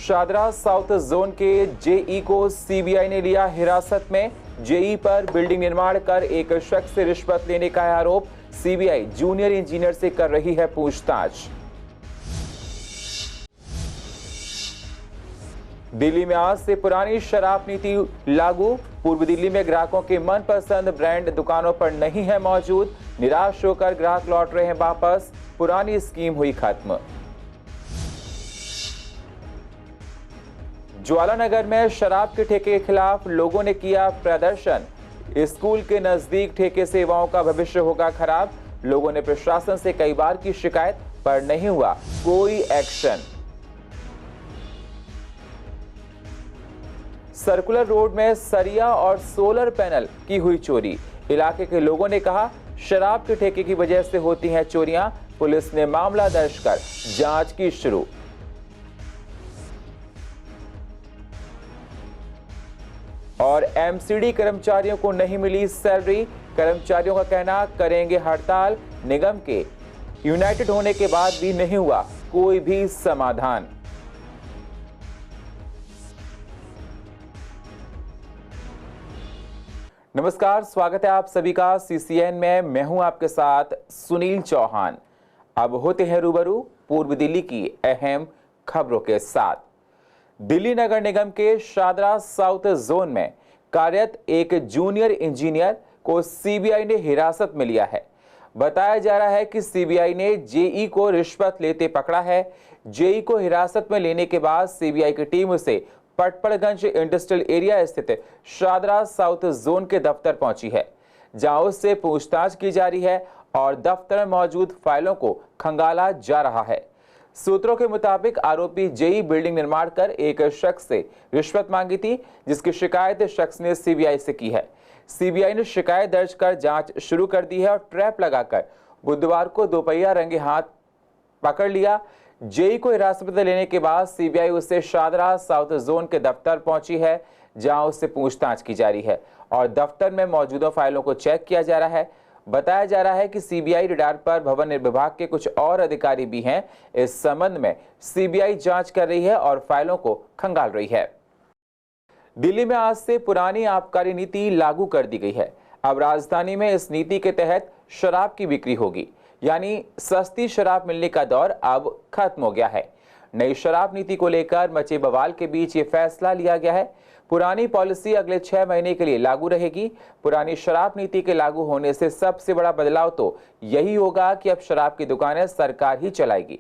Shahdara south zone के JEE को CBI ने लिया हिरासत में। जेई पर बिल्डिंग निर्माण कर एक शख्स से रिश्वत लेने का है आरोप। सीबीआई जूनियर इंजीनियर से कर रही है पूछताछ। दिल्ली में आज से पुरानी शराब नीति लागू। पूर्व दिल्ली में ग्राहकों के मनपसंद ब्रांड दुकानों पर नहीं है मौजूद। निराश होकर ग्राहक लौट रहे हैं वापस। पुरानी स्कीम हुई खत्म। ज्वालानगर में शराब के ठेके के खिलाफ लोगों ने किया प्रदर्शन। स्कूल के नजदीक ठेके सेवाओं का भविष्य होगा खराब। लोगों ने प्रशासन से कई बार की शिकायत, पर नहीं हुआ कोई एक्शन। सर्कुलर रोड में सरिया और सोलर पैनल की हुई चोरी। इलाके के लोगों ने कहा, शराब के ठेके की वजह से होती हैं चोरियां। पुलिस ने मामला दर्ज कर जांच की शुरू। और एमसीडी कर्मचारियों को नहीं मिली सैलरी। कर्मचारियों का कहना, करेंगे हड़ताल। निगम के यूनाइटेड होने के बाद भी नहीं हुआ कोई भी समाधान। नमस्कार, स्वागत है आप सभी का सीसीएन में। मैं हूं आपके साथ सुनील चौहान। अब होते हैं रूबरू पूर्व दिल्ली की अहम खबरों के साथ। दिल्ली नगर निगम के शादरा साउथ जोन में कार्यरत एक जूनियर इंजीनियर को सीबीआई ने हिरासत में लिया है। बताया जा रहा है कि सीबीआई ने जेई को रिश्वत लेते पकड़ा है। जेई को हिरासत में लेने के बाद सीबीआई की टीम उसे पटपड़गंज इंडस्ट्रियल एरिया स्थित शादरा साउथ जोन के दफ्तर पहुंची है, जहां उससे पूछताछ की जा रही है और दफ्तर में मौजूद फाइलों को खंगाला जा रहा है। सूत्रों के मुताबिक आरोपी जेई बिल्डिंग निर्माण कर एक शख्स से रिश्वत मांगी थी, जिसकी शिकायत शख्स ने सीबीआई से की है। सीबीआई ने शिकायत दर्ज कर जांच शुरू कर दी है और ट्रैप लगाकर बुधवार को दोपहिया रंगे हाथ पकड़ लिया। जेई को हिरासत में लेने के बाद सीबीआई उससे शादरा साउथ जोन के दफ्तर पहुंची है, जहां उससे पूछताछ की जा रही है और दफ्तर में मौजूदा फाइलों को चेक किया जा रहा है। बताया जा रहा है कि सीबीआई रडार पर भवन विभाग के कुछ और अधिकारी भी हैं। इस संबंध में सीबीआई जांच कर रही है और फाइलों को खंगाल रही है। दिल्ली में आज से पुरानी आबकारी नीति लागू कर दी गई है। अब राजधानी में इस नीति के तहत शराब की बिक्री होगी, यानी सस्ती शराब मिलने का दौर अब खत्म हो गया है। नई शराब नीति को लेकर मचे बवाल के बीच ये फैसला लिया गया है। पुरानी पॉलिसी अगले 6 महीने के लिए लागू रहेगी। पुरानी शराब नीति के लागू होने से सबसे बड़ा बदलाव तो यही होगा कि अब शराब की दुकानें सरकार ही चलाएगी।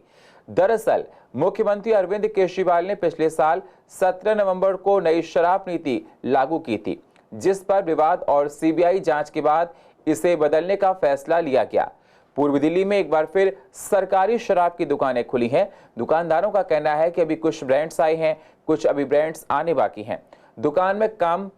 दरअसल मुख्यमंत्री अरविंद केजरीवाल ने पिछले साल 17 नवंबर को नई शराब नीति लागू की थी, जिस पर विवाद और सीबीआई जांच के बाद इसे बदलने का फैसला लिया गया। पूर्व दिल्ली में एक बार फिर सरकारी शराब की दुकानें खुली हैं। दुकानदारों का कहना है कि अभी कुछ ब्रांड्स आए हैं, कुछ अभी ब्रांड्स आने बाकी हैं। दुकान में कम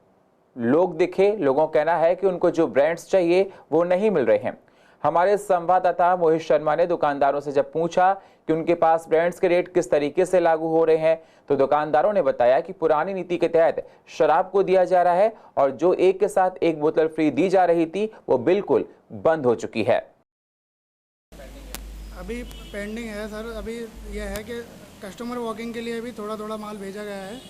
लोग दिखे। लोगों का कहना है कि उनको जो ब्रांड्स चाहिए वो नहीं मिल रहे हैं। हमारे संवाददाता मोहित शर्मा ने दुकानदारों से जब पूछा कि उनके पास ब्रांड्स के रेट किस तरीके से लागू हो रहे हैं, तो दुकानदारों ने बताया कि पुरानी नीति के तहत शराब को दिया जा रहा है और जो एक के साथ एक बोतल फ्री दी जा रही थी वो बिल्कुल बंद हो चुकी है। अभी पेंडिंग है सर। अभी यह है कि कस्टमर वॉकिंग के लिए भी थोड़ा थोड़ा माल भेजा गया है।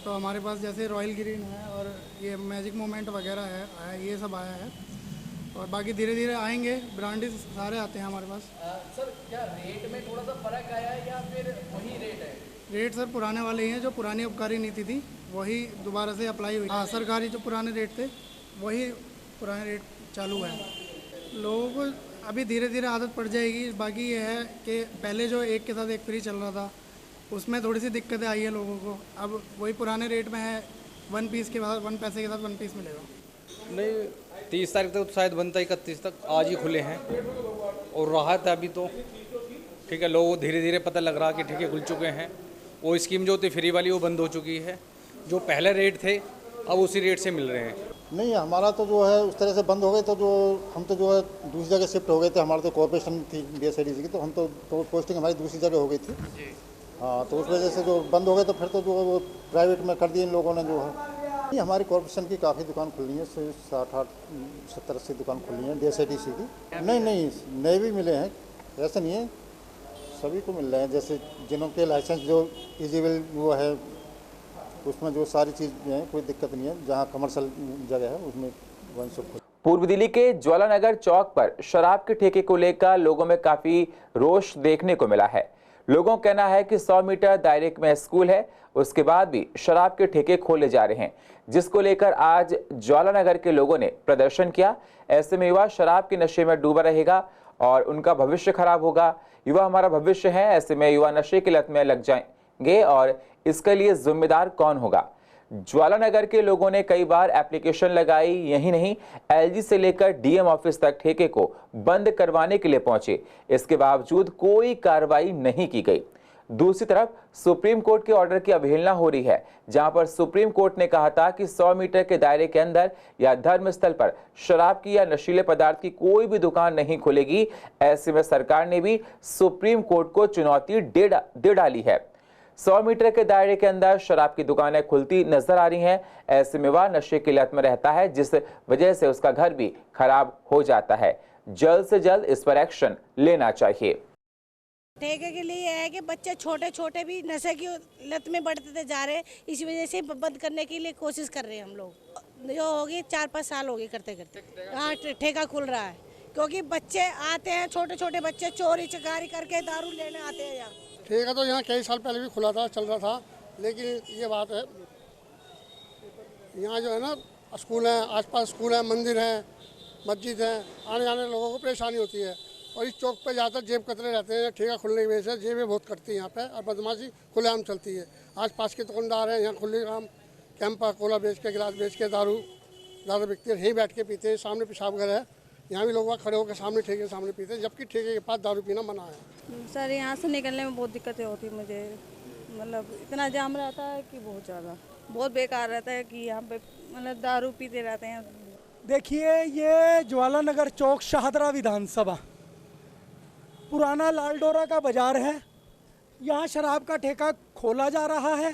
तो हमारे पास जैसे रॉयल ग्रीन है और ये मैजिक मोमेंट वगैरह है, ये सब आया है और बाकी धीरे धीरे आएंगे। ब्रांडेड सारे आते हैं हमारे पास। सर क्या रेट में थोड़ा सा फर्क आया है या फिर वही रेट है? रेट सर पुराने वाले ही हैं। जो पुरानी आबकारी नीति थी वही दोबारा से अप्लाई हुई। हाँ, सरकारी जो पुराने रेट थे वही पुराने रेट चालू है। लोगों को अभी धीरे धीरे आदत पड़ जाएगी। बाकी ये है कि पहले जो एक के साथ एक फ्री चल रहा था उसमें थोड़ी सी दिक्कतें आई है लोगों को। अब वही पुराने रेट में है, 1 पीस के बाद 1 पैसे के साथ 1 पीस मिलेगा। नहीं, 30 तारीख तक तो शायद बनता है, 31 तक। आज ही खुले हैं और राहत है अभी तो। ठीक है, लोगों को धीरे धीरे पता लग रहा कि ठीक है खुल चुके हैं। वो स्कीम जो थी फ्री वाली वो बंद हो चुकी है। जो पहले रेट थे अब उसी रेट से मिल रहे हैं। नहीं, हमारा तो जो है उस तरह से बंद हो गए। तो जो हम तो जो है दूसरी जगह शिफ्ट हो गए थे। हमारा तो कॉर्पोरेशन थी DSIDC की, तो हम तो पोस्टिंग हमारी दूसरी जगह हो गई थी। हाँ, तो उस वजह से जो बंद हो गए तो फिर तो जो है वो प्राइवेट में कर दिए इन लोगों ने। जो है हमारी कॉर्पोरेशन की काफ़ी दुकान खुली है, 60-70-80 दुकान खुली हैं DSIDC की। नहीं, नए भी मिले हैं, ऐसा नहीं है। सभी को मिल रहे हैं, जैसे जिनके लाइसेंस जो इजिबल वो है उसमें जो सारी चीज़ है कोई दिक्कत नहीं है। जहाँ कमर्शियल जगह है उसमें वन शॉप। पूर्व दिल्ली के ज्वालानगर चौक पर शराब के ठेके को लेकर लोगों में काफी रोष देखने को मिला है। लोगों का कहना है कि 100 मीटर दायरे में स्कूल है, उसके बाद भी शराब के ठेके खोले जा रहे हैं, जिसको लेकर आज ज्वालानगर के लोगों ने प्रदर्शन किया। ऐसे में युवा शराब के नशे में डूबा रहेगा और उनका भविष्य खराब होगा। युवा हमारा भविष्य है, ऐसे में युवा नशे की लत में लग जाएंगे और इसके लिए जिम्मेदार कौन होगा। ज्वालानगर के लोगों ने कई बार एप्लीकेशन लगाई, यही नहीं एलजी से लेकर डीएम ऑफिस तक ठेके को बंद करवाने के लिए पहुंचे, इसके बावजूद कोई कार्रवाई नहीं की गई। दूसरी तरफ सुप्रीम कोर्ट के ऑर्डर की अवहेलना हो रही है, जहां पर सुप्रीम कोर्ट ने कहा था कि 100 मीटर के दायरे के अंदर या धर्मस्थल पर शराब की या नशीले पदार्थ की कोई भी दुकान नहीं खुलेगी। ऐसे में सरकार ने भी सुप्रीम कोर्ट को चुनौती दे डाली है। 100 मीटर के दायरे के अंदर शराब की दुकानें खुलती नजर आ रही हैं। ऐसे में वह नशे की लत में रहता है, जिस वजह से उसका घर भी खराब हो जाता है। जल्द से जल्द इस पर एक्शन लेना चाहिए। ठेके के लिए है कि बच्चे छोटे छोटे भी नशे की लत में बढ़ते जा रहे हैं, इसी वजह से बंद करने के लिए कोशिश कर रहे हैं हम लोग। जो होगी 4-5 साल हो गए करते करते हाँ ठेका खुल रहा है, क्योंकि बच्चे आते हैं, छोटे छोटे बच्चे चोरी चकारी करके दारू लेने आते हैं यहाँ। ठेका तो यहाँ कई साल पहले भी खुला था, चल रहा था, लेकिन ये बात है यहाँ जो है ना स्कूल है, आसपास स्कूल है, मंदिर है, मस्जिद है, आने जाने लोगों को परेशानी होती है। और इस चौक पे ज़्यादातर जेब कतरे रहते हैं। ठेका खुलने की वजह से जेबें बहुत कटती हैं यहाँ पे और बदमाशी खुलेआम चलती है। आसपास के दुकानदार हैं, यहाँ खुले आम कैंपा कोला बेच के, गिलास बेच के दारू ज़्यादा बिकती है, यहीं बैठ के पीते हैं। सामने पेशाब घर है, यहाँ भी लोग वहाँ खड़े होकर सामने ठेके के सामने पीते हैं, जबकि ठेके के पास दारू पीना मना है। सर यहाँ से निकलने में बहुत दिक्कतें होती है मुझे, मतलब इतना जाम रहता है कि बहुत ज़्यादा बहुत बेकार रहता है कि यहाँ पे मतलब दारू पीते रहते हैं। देखिए ये ज्वालानगर चौक शाहदरा विधानसभा पुराना लालडोरा का बाजार है। यहाँ शराब का ठेका खोला जा रहा है।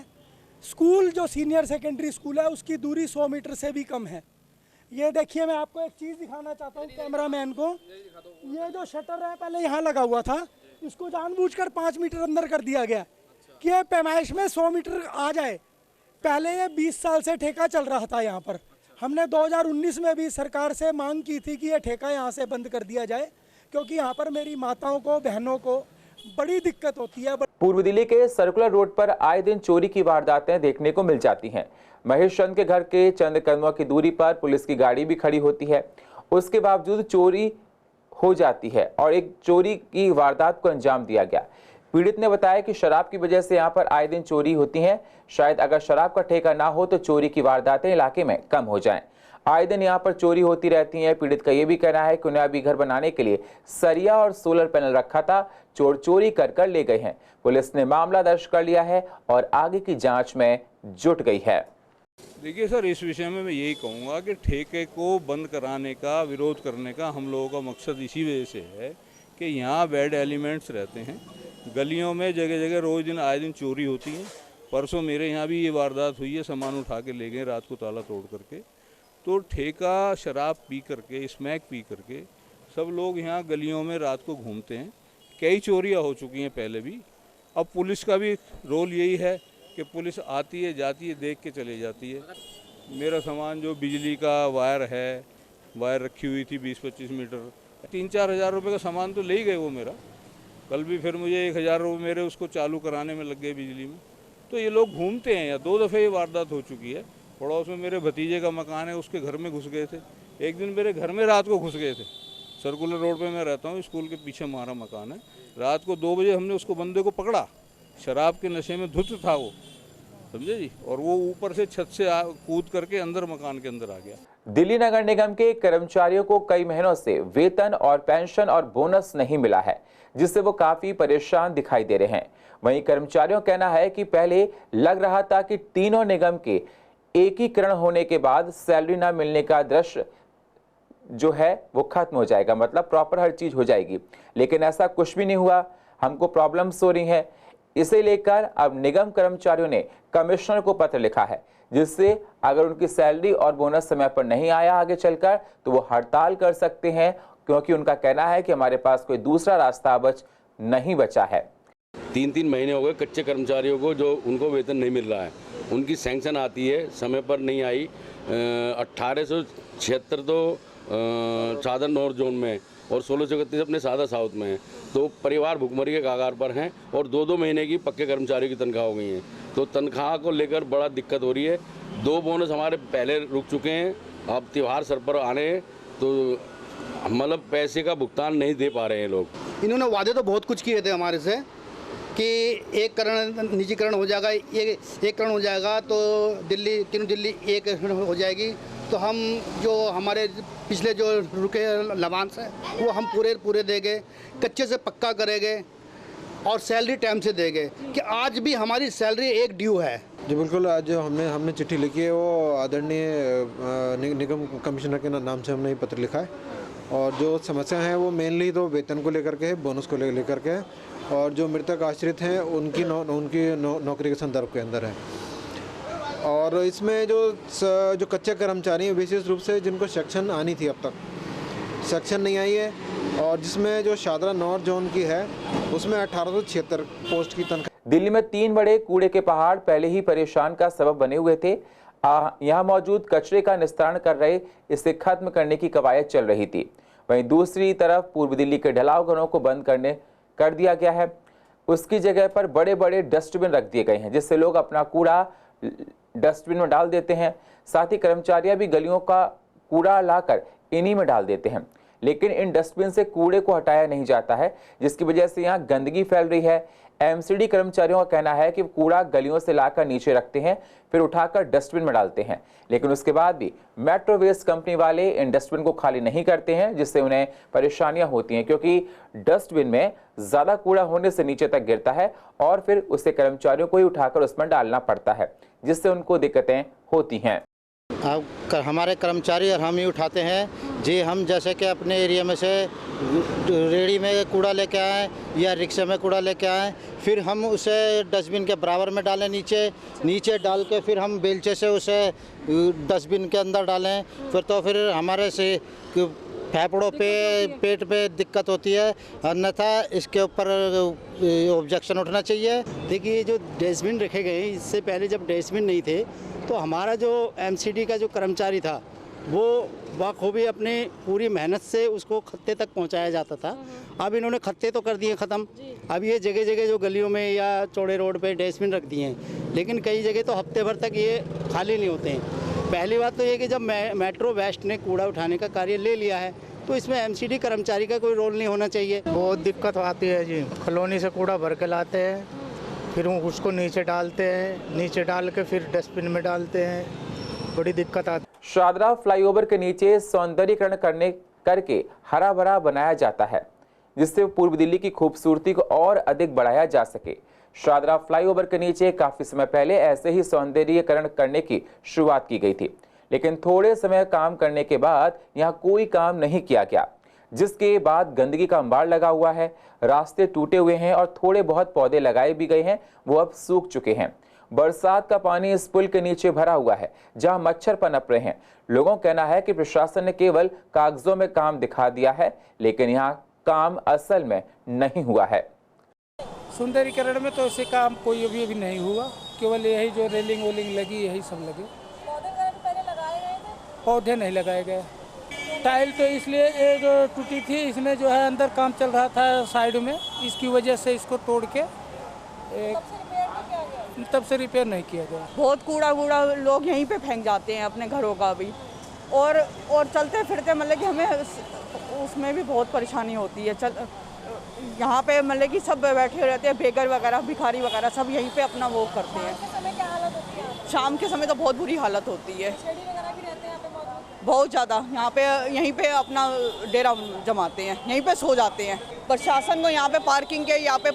स्कूल जो सीनियर सेकेंडरी स्कूल है उसकी दूरी 100 मीटर से भी कम है। ये देखिए, मैं आपको एक चीज़ दिखाना चाहता हूँ कैमरामैन को। ये जो शटर है पहले यहाँ लगा हुआ था, इसको जानबूझकर 5 मीटर अंदर कर दिया गया कि ये पैमाइश में 100 मीटर आ जाए। पहले ये 20 साल से ठेका चल रहा था यहाँ पर। हमने 2019 में भी सरकार से मांग की थी कि ये ठेका यहाँ से बंद कर दिया जाए, क्योंकि यहाँ पर मेरी माताओं को, बहनों को बड़ी दिक्कत होती है। पूर्व दिल्ली के सर्कुलर रोड पर आए दिन चोरी की वारदातें देखने को मिल जाती हैं। महेश चंद के घर के चंद कदमों की दूरी पर पुलिस की गाड़ी भी खड़ी होती है, उसके बावजूद चोरी हो जाती है और एक चोरी की वारदात को अंजाम दिया गया। पीड़ित ने बताया कि शराब की वजह से यहाँ पर आए दिन चोरी होती हैं। शायद अगर शराब का ठेका ना हो तो चोरी की वारदातें इलाके में कम हो जाएं। आए दिन यहाँ पर चोरी होती रहती हैं। पीड़ित का ये भी कहना है कि उन्हें अभी घर बनाने के लिए सरिया और सोलर पैनल रखा था, चोर चोरी कर ले गए हैं। पुलिस ने मामला दर्ज कर लिया है और आगे की जांच में जुट गई है। देखिए सर, इस विषय में मैं यही कहूँगा कि ठेके को बंद कराने का, विरोध करने का हम लोगों का मकसद इसी वजह से है कि यहाँ बैड एलिमेंट्स रहते हैं। गलियों में जगह जगह रोज़ दिन आए दिन चोरी होती है। परसों मेरे यहाँ भी ये वारदात हुई है, सामान उठा के ले गए रात को ताला तोड़ करके। तो ठेका शराब पी करके, स्मैक पी करके सब लोग यहाँ गलियों में रात को घूमते हैं। कई चोरियाँ हो चुकी हैं पहले भी। अब पुलिस का भी रोल यही है कि पुलिस आती है, जाती है, देख के चले जाती है। मेरा सामान जो बिजली का वायर है, वायर रखी हुई थी 20-25 मीटर, 3-4 हज़ार रुपये का सामान तो ले ही गए वो मेरा। कल भी फिर मुझे 1,000 रुपये मेरे उसको चालू कराने में लग गए बिजली में। तो ये लोग घूमते हैं। या 2 दफ़े ये वारदात हो चुकी है। पड़ोस में मेरे भतीजे का मकान है, उसके घर में घुस गए थे। एक दिन मेरे घर में रात को घुस गए थे। सर्कुलर रोड पे मैं रहता हूँ, स्कूल के पीछे हमारा मकान है। रात को 2 बजे हमने उसको बंदे को पकड़ा, शराब के नशे में धुत था वो, समझे जी। और वो ऊपर से छत से कूद करके अंदर मकान के अंदर आ गया। दिल्ली नगर निगम के कर्मचारियों को कई महीनों से वेतन और पेंशन और बोनस नहीं मिला है, जिससे वो काफी परेशान दिखाई दे रहे हैं। वहीं कर्मचारियों का कहना है कि पहले लग रहा था कि तीनों निगम के एकीकरण होने के बाद सैलरी ना मिलने का दृश्य जो है वो खत्म हो जाएगा, मतलब प्रॉपर हर चीज हो जाएगी, लेकिन ऐसा कुछ भी नहीं हुआ। हमको प्रॉब्लम्स हो रही हैं। इसे लेकर अब निगम कर्मचारियों ने कमिश्नर को पत्र लिखा है, जिससे अगर उनकी सैलरी और बोनस समय पर नहीं आया आगे चलकर तो वो हड़ताल कर सकते हैं, क्योंकि उनका कहना है कि हमारे पास कोई दूसरा रास्ता अब नहीं बचा है। 3-3 महीने हो गए कच्चे कर्मचारियों को जो उनको वेतन नहीं मिल रहा है। उनकी सैंक्शन आती है समय पर नहीं आई। 1876 तो सादर नॉर्थ जोन में और 1631 अपने सादा साउथ में है। तो परिवार भुखमरी के कगार पर हैं और 2-2 महीने की पक्के कर्मचारियों की तनख्वाह हो गई हैं। तो तनख्वाह को लेकर बड़ा दिक्कत हो रही है। 2 बोनस हमारे पहले रुक चुके हैं, अब त्यौहार सर पर आने हैं तो मतलब पैसे का भुगतान नहीं दे पा रहे हैं लोग। इन्होंने वादे तो बहुत कुछ किए थे हमारे से कि निजीकरण हो जाएगा, एक करण हो जाएगा तो दिल्ली तीनों दिल्ली एक हो जाएगी। तो हम जो हमारे पिछले जो रुके लाभांश है वो हम पूरे देंगे, कच्चे से पक्का करेंगे और सैलरी टाइम से देंगे कि आज भी हमारी सैलरी एक ड्यू है। जी बिल्कुल, आज जो हमने चिट्ठी लिखी है वो आदरणीय निगम कमिश्नर के नाम से हमने ये पत्र लिखा है और जो समस्या है वो मेनली तो वेतन को लेकर के है, बोनस को लेकर के है और जो मृतक आश्रित हैं उनकी नौकरी के संदर्भ के अंदर है। और इसमें जो कच्चे कर्मचारी हैं विशेष रूप से जिनको सेक्शन आनी थी, अब तक सेक्शन नहीं आई है और जिसमें जो शादरा नॉर्थ जोन की है उसमें 1876 पोस्ट की तनख्वाह। दिल्ली में 3 बड़े कूड़े के पहाड़ पहले ही परेशान का सबब बने हुए थे। यहाँ मौजूद कचरे का निस्तारण कर रहे इसे खत्म करने की कवायद चल रही थी। वहीं दूसरी तरफ पूर्व दिल्ली के ढलाव घरों को बंद कर दिया गया है। उसकी जगह पर बड़े बड़े डस्टबिन रख दिए गए हैं जिससे लोग अपना कूड़ा डस्टबिन में डाल देते हैं। साथ ही कर्मचारियां भी गलियों का कूड़ा लाकर इन्हीं में डाल देते हैं, लेकिन इन डस्टबिन से कूड़े को हटाया नहीं जाता है जिसकी वजह से यहाँ गंदगी फैल रही है। एमसीडी कर्मचारियों का कहना है कि कूड़ा गलियों से लाकर नीचे रखते हैं फिर उठाकर डस्टबिन में डालते हैं, लेकिन उसके बाद भी मेट्रो वेस्ट कंपनी वाले इन डस्टबिन को खाली नहीं करते हैं जिससे उन्हें परेशानियां होती हैं क्योंकि डस्टबिन में ज्यादा कूड़ा होने से नीचे तक गिरता है और फिर उसे कर्मचारियों को ही उठाकर उसमें डालना पड़ता है जिससे उनको दिक्कतें होती हैं। अब हमारे कर्मचारी और हम ही उठाते हैं जी। हम जैसे कि अपने एरिया में से रेहड़ी में कूड़ा लेके आएँ या रिक्शे में कूड़ा लेके आएँ, फिर हम उसे डस्टबिन के बराबर में डालें, नीचे डाल के फिर हम बेलचे से उसे डस्टबिन के अंदर डालें। फिर हमारे से फेफड़ों पे पेट पे दिक्कत होती है, अन्यथा इसके ऊपर ऑब्जेक्शन उठना चाहिए। देखिए जो डस्टबिन रखे गए इससे पहले जब डस्टबिन नहीं थे तो हमारा जो एमसीडी का जो कर्मचारी था वो बखूबी अपने पूरी मेहनत से उसको खत्ते तक पहुंचाया जाता था। अब इन्होंने खत्ते तो कर दिए ख़त्म। अब ये जगह जगह जो गलियों में या चौड़े रोड पे डस्टबिन रख दिए हैं, लेकिन कई जगह तो हफ्ते भर तक ये खाली नहीं होते हैं। पहली बात तो ये कि जब मेट्रो वेस्ट ने कूड़ा उठाने का कार्य ले लिया है तो इसमें एमसीडी कर्मचारी का कोई रोल नहीं होना चाहिए। बहुत दिक्कत आती है जी। कॉलोनी से कूड़ा भर के लाते हैं, फिर उसको नीचे डालते हैं, नीचे डाल के फिर डस्टबिन में डालते हैं, बड़ी दिक्कत आती है। शादरा फ्लाईओवर के नीचे सौंदर्यीकरण करके हरा भरा बनाया जाता है जिससे पूर्व दिल्ली की खूबसूरती को और अधिक बढ़ाया जा सके। शादरा फ्लाईओवर के नीचे काफी समय पहले ऐसे ही सौंदर्यीकरण करने की शुरुआत की गई थी, लेकिन थोड़े समय काम करने के बाद यहाँ कोई काम नहीं किया गया, जिसके बाद गंदगी का अंबार लगा हुआ है। रास्ते टूटे हुए हैं और थोड़े बहुत पौधे लगाए भी गए हैं, वो अब सूख चुके हैं। बरसात का पानी इस पुल के नीचे भरा हुआ है जहां मच्छर पनप रहे हैं। लोगों का कहना है कि प्रशासन ने केवल कागजों में काम दिखा दिया है, लेकिन यहाँ काम असल में नहीं हुआ है। सुंदरीकरण में तो ऐसे काम कोई अभी नहीं हुआ, केवल यही जो रेलिंग वोलिंग लगी यही सब लगे। पौधे नहीं लगाए गए। टाइल तो इसलिए ये जो टूटी थी इसमें जो है अंदर काम चल रहा था साइड में, इसकी वजह से इसको तोड़ के तब से रिपेयर नहीं किया गया। बहुत कूड़ा वूड़ा लोग यहीं पे फेंक जाते हैं अपने घरों का भी, और चलते फिरते मतलब कि हमें उसमें भी बहुत परेशानी होती है। यहाँ पे मतलब कि सब बैठे रहते हैं, बेगर वगैरह भिखारी वगैरह सब यहीं पे अपना वो करते हैं। शाम के समय तो बहुत बुरी हालत होती है, बहुत ज़्यादा। यहाँ पे यहीं पे अपना डेरा जमाते हैं, यहीं पे सो जाते हैं। प्रशासन को यहाँ पे पार्किंग के यहाँ पे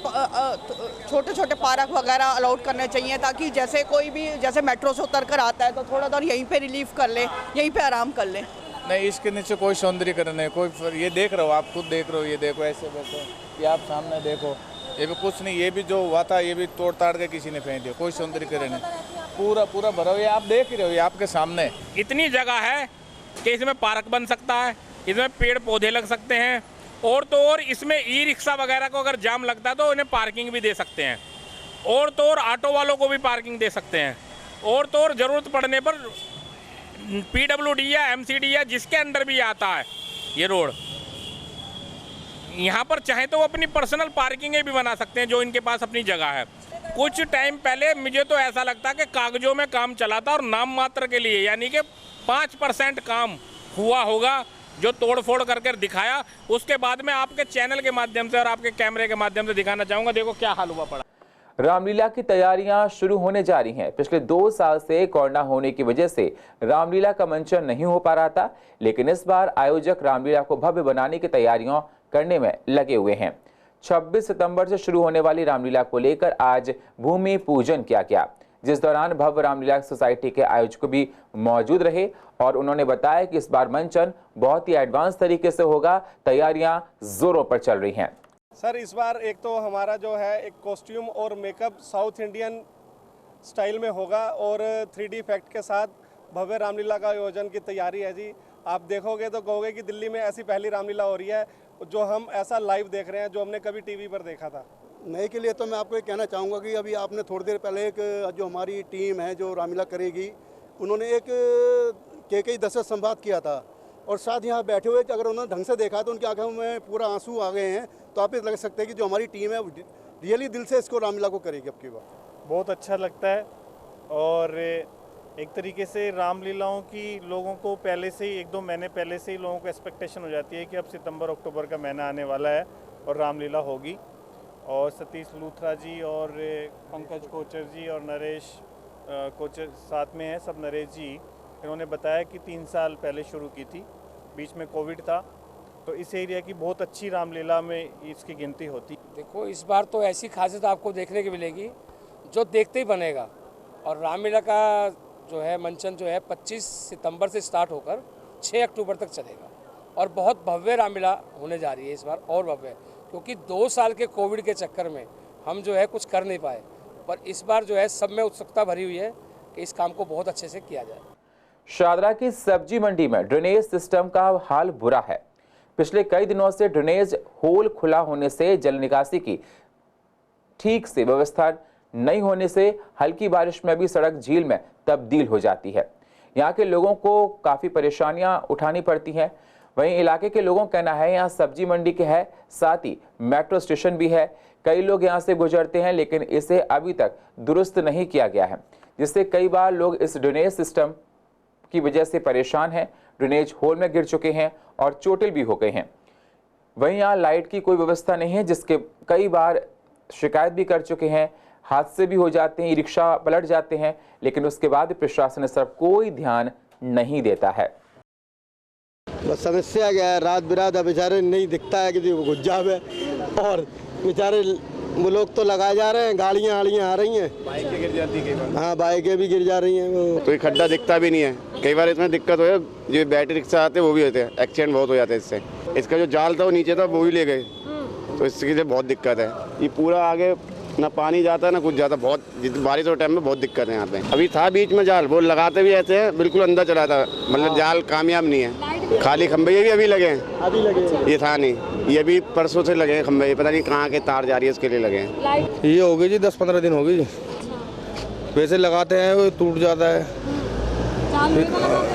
छोटे छोटे पार्क वगैरह अलाउड करने चाहिए, ताकि जैसे कोई भी जैसे मेट्रो से उतर कर आता है तो थोड़ा देर यहीं पे रिलीफ कर ले, यहीं पे आराम कर ले। नहीं, इसके नीचे कोई सौंदर्यीकरण नहीं, कोई ये देख रहे हो, आप खुद देख रहे हो, ये देखो ऐसे वैसे, ये आप सामने देखो, ये भी कुछ नहीं, ये भी जो हुआ था ये भी तोड़ ताड़ के किसी ने फेंक दिया, कोई सौंदर्यीकरण नहीं, पूरा भरा हुआ। ये आप देख रहे हो, ये आपके सामने। इतनी जगह है कि इसमें पार्क बन सकता है, इसमें पेड़ पौधे लग सकते हैं, और तो और इसमें ई रिक्शा वगैरह को अगर जाम लगता है तो इन्हें पार्किंग भी दे सकते हैं, और तो और ऑटो वालों को भी पार्किंग दे सकते हैं, और तो और ज़रूरत पड़ने पर PWD या MCD या जिसके अंडर भी आता है ये रोड, यहाँ पर चाहे तो वो अपनी पर्सनल पार्किंगें भी बना सकते हैं जो इनके पास अपनी जगह है। कुछ टाइम पहले मुझे तो ऐसा लगता कि कागजों में काम चला था और नाम मात्र के लिए, यानी कि 5% काम हुआ होगा जो तोड़ फोड़ करके दिखाया। उसके बाद में आपके चैनल के माध्यम से और आपके कैमरे के माध्यम से दिखाना चाहूँगा, देखो क्या हाल हुआ पड़ा। रामलीला की तैयारियां शुरू होने जा रही हैं। पिछले 2 साल से कोरोना होने की वजह से रामलीला का मंचन नहीं हो पा रहा था, लेकिन इस बार आयोजक रामलीला को भव्य बनाने की तैयारियां करने में लगे हुए हैं। 26 सितंबर से शुरू होने वाली रामलीला को लेकर आज भूमि पूजन किया गया, जिस दौरान भव्य रामलीला सोसाइटी के आयोजक भी मौजूद रहे और उन्होंने बताया कि इस बार मंचन बहुत ही एडवांस तरीके से होगा। तैयारियां जोरों पर चल रही हैं। सर इस बार एक तो हमारा जो है एक कॉस्ट्यूम और मेकअप साउथ इंडियन स्टाइल में होगा और 3D इफेक्ट के साथ भव्य रामलीला का आयोजन की तैयारी है जी। आप देखोगे तो कहोगे कि दिल्ली में ऐसी पहली रामलीला हो रही है जो हम ऐसा लाइव देख रहे हैं जो हमने कभी टीवी पर देखा था। नए के लिए तो मैं आपको ये कहना चाहूँगा कि अभी आपने थोड़ी देर पहले एक जो हमारी टीम है जो रामलीला करेगी, उन्होंने एक KK दशरथ संवाद किया था और साथ यहाँ बैठे हुए अगर उन्होंने ढंग से देखा तो उनकी आंखों में पूरा आंसू आ गए हैं। तो आप ये लग सकते हैं कि जो हमारी टीम है रियली दिल से इसको रामलीला को करेगी अब की बार। बहुत अच्छा लगता है और एक तरीके से रामलीलाओं की लोगों को पहले से ही 1-2 महीने पहले से ही लोगों को एक्सपेक्टेशन हो जाती है कि अब सितंबर-अक्टूबर का महीना आने वाला है और रामलीला होगी। और सतीश लूथरा जी और पंकज कोचर जी और नरेश कोचर साथ में है, सब नरेश जी, इन्होंने बताया कि 3 साल पहले शुरू की थी, बीच में कोविड था, तो इस एरिया की बहुत अच्छी रामलीला में इसकी गिनती होती। देखो इस बार तो ऐसी खासियत आपको देखने की मिलेगी जो देखते ही बनेगा। और रामलीला का जो है मंचन जो है 25 सितंबर से स्टार्ट होकर 6 अक्टूबर तक चलेगा और बहुत भव्य रामलीला होने जा रही है इस बार, और भव्य, क्योंकि 2 साल के कोविड के चक्कर में हम जो है कुछ कर नहीं पाए, पर इस बार जो है सब में उत्सुकता भरी हुई है कि इस काम को बहुत अच्छे से किया जाए। शादरा की सब्जी मंडी में ड्रेनेज सिस्टम का हाल बुरा है। पिछले कई दिनों से ड्रेनेज होल खुला होने से जल निकासी की ठीक से व्यवस्था नहीं होने से हल्की बारिश में भी सड़क झील में तब्दील हो जाती है। यहाँ के लोगों को काफ़ी परेशानियां उठानी पड़ती हैं। वहीं इलाके के लोगों का कहना है यहाँ सब्जी मंडी के है, साथ ही मेट्रो स्टेशन भी है। कई लोग यहाँ से गुजरते हैं लेकिन इसे अभी तक दुरुस्त नहीं किया गया है, जिससे कई बार लोग इस ड्रेनेज सिस्टम की वजह से परेशान हैं। ड्रेनेज होल में गिर चुके हैं और चोटिल भी हो गए हैं। वहीं यहाँ लाइट की कोई व्यवस्था नहीं है, जिसके कई बार शिकायत भी कर चुके हैं। हादसे भी हो जाते हैं, रिक्शा पलट जाते हैं, लेकिन उसके बाद प्रशासन इस तरफ कोई ध्यान नहीं देता है। बस समस्या क्या है, रात बिरात बेचारे नहीं दिखता है कि वो घुस जावे और बेचारे वो लोग तो लगाए जा रहे हैं, गाड़ियाँ आ रही हैं, बाइकें गिर जाती हैं। हाँ बाइकें भी गिर जा रही हैं। कोई खड्डा दिखता भी नहीं है, कई बार इसमें दिक्कत हो, जो बैटरी रिक्शा आते हैं वो भी होते हैं, एक्सीडेंट बहुत हो जाते हैं इससे। इसका जो जाल था वो नीचे था, वो भी ले गए, तो इसकी से बहुत दिक्कत है। ये पूरा आगे ना पानी जाता है ना कुछ जाता, बहुत बारिश के टाइम में बहुत दिक्कत है यहाँ पे। अभी था बीच में जाल, वो लगाते भी ऐसे हैं, बिल्कुल अंदर चला था, मतलब जाल कामयाब नहीं है। खाली खंभे भी अभी लगे हैं, ये था नहीं, ये भी परसों से लगे हैं खंभे, पता नहीं कहाँ के तार जा रही है उसके लिए लगे हैं। ये हो गई जी 10-15 दिन हो गई जी, वैसे लगाते हैं वो टूट जाता है,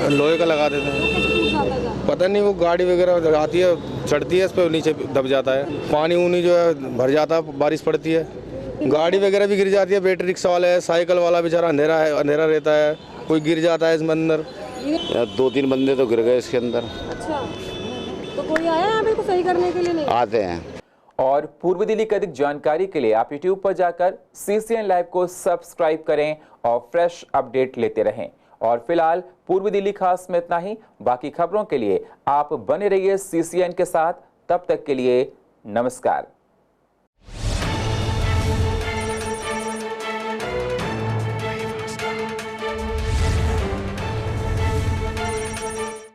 लोहे का लगा देते हैं, पता नहीं वो गाड़ी वगैरह आती है चढ़ती है इस पर नीचे दब जाता है, पानी ऊनी जो है भर जाता है, बारिश पड़ती है, गाड़ी वगैरह भी गिर जाती है। बैटरी रिक्शा वाला है, साइकिल वाला बेचारा अंधेरा रहता है, कोई गिर जाता है इसमें अंदर। 2-3 बंदे तो गिर गए इसके अंदर। अच्छा, तो कोई आया यहाँ पे इसको सही करने के लिए? नहीं आते हैं। और पूर्व दिल्ली की अधिक जानकारी के लिए आप YouTube पर जाकर CCN लाइव को सब्सक्राइब करें और फ्रेश अपडेट लेते रहें। और फिलहाल पूर्व दिल्ली खास में इतना ही। बाकी खबरों के लिए आप बने रहिए CCN के साथ। तब तक के लिए नमस्कार।